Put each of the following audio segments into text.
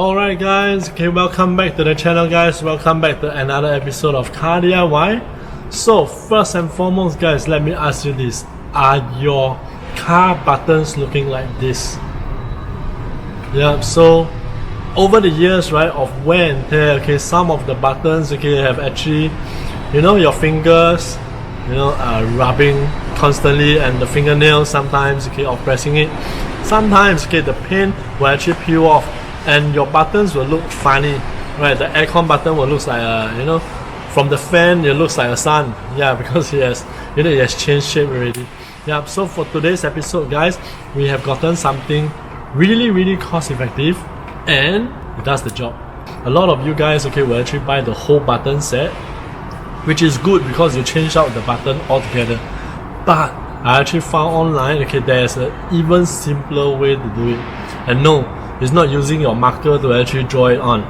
Alright guys, okay, welcome back to the channel guys, welcome back to another episode of Car DIY. So first and foremost guys, let me ask you this, are your car buttons looking like this? Yeah, so over the years, right, of wear and tear, okay, some of the buttons, okay, have actually, your fingers, rubbing constantly, and the fingernails sometimes, okay, of pressing it. Sometimes, okay, the paint will actually peel off and your buttons will look funny, right? The aircon button will look like from the fan it looks like a sun, yeah, because it has changed shape already. Yeah, so for today's episode guys, we have gotten something really cost effective and it does the job. A lot of you guys, okay, will actually buy the whole button set, which is good because you change out the button altogether. But I actually found online, okay, there's an even simpler way to do it. And no, it's not using your marker to actually draw it on.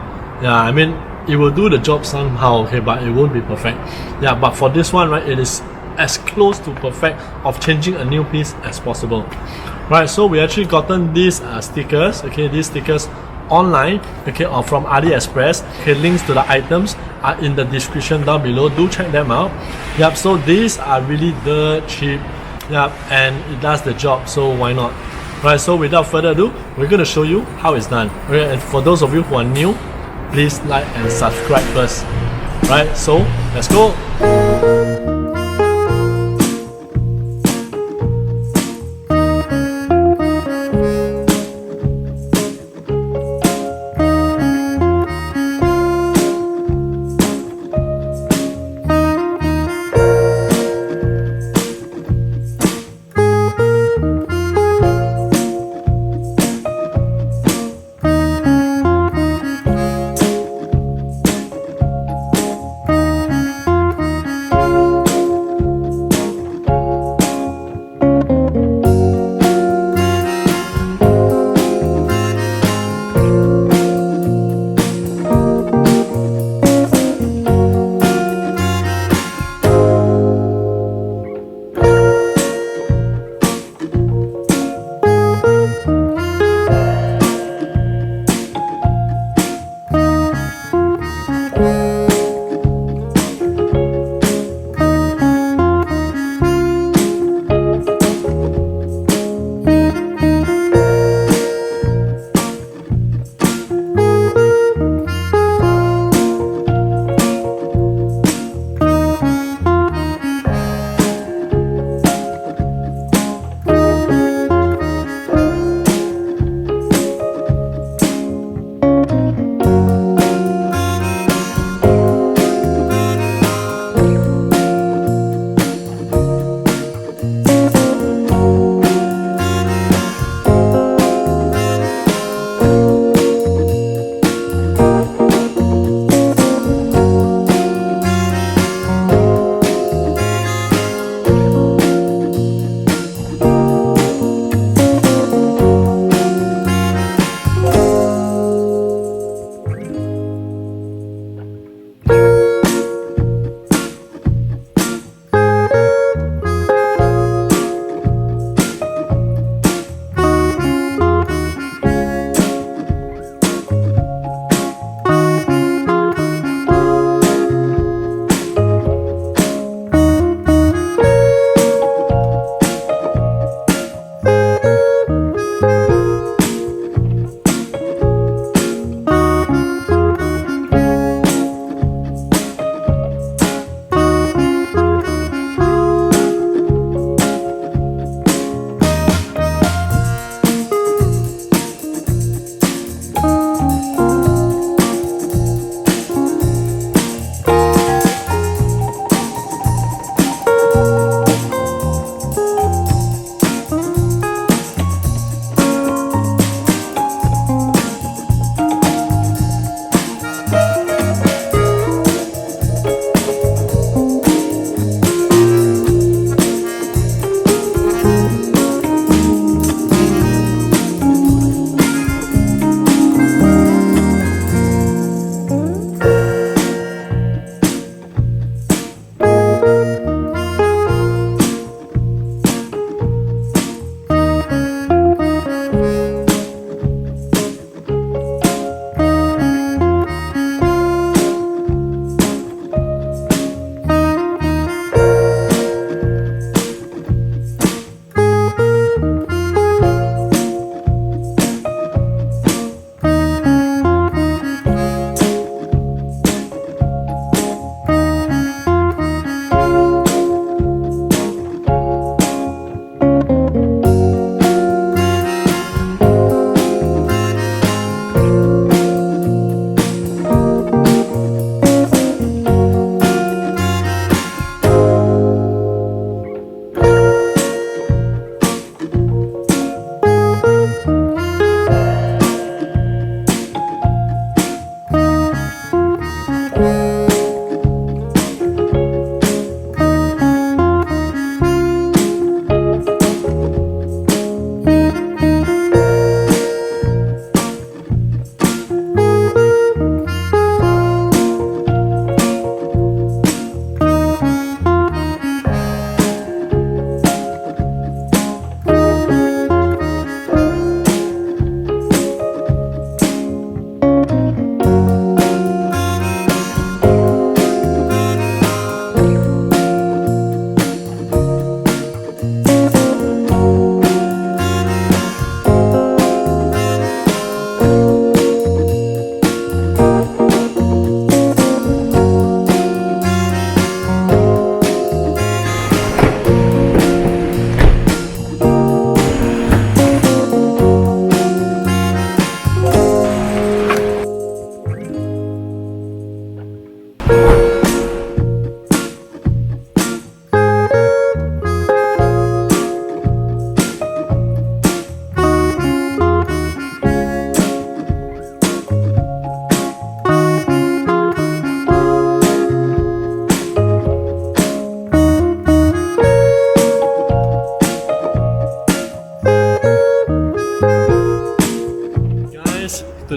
Yeah, I mean, it will do the job somehow, okay, but it won't be perfect. Yeah, but for this one, right, it is as close to perfect of changing a new piece as possible. Right, so we actually gotten these stickers, okay, these stickers online, okay, or from AliExpress. Okay, links to the items are in the description down below. Do check them out. Yep, so these are really dirt cheap. Yep, and it does the job, so why not? Right, so without further ado, we're going to show you how it's done. Okay, and for those of you who are new, please like and subscribe first. Right, so let's go.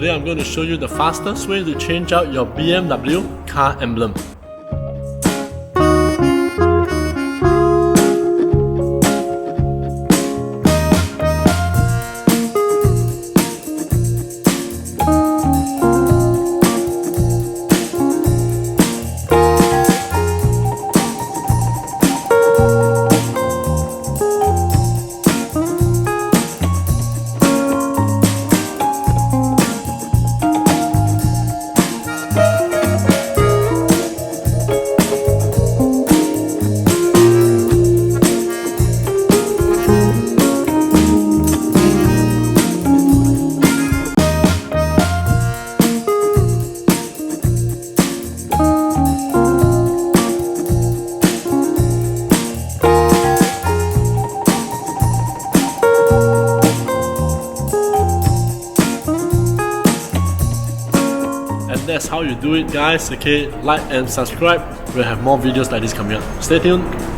Today I'm going to show you the fastest way to change out your BMW car emblem. And that's how you do it, guys. Okay, like and subscribe. We'll have more videos like this coming up. Stay tuned.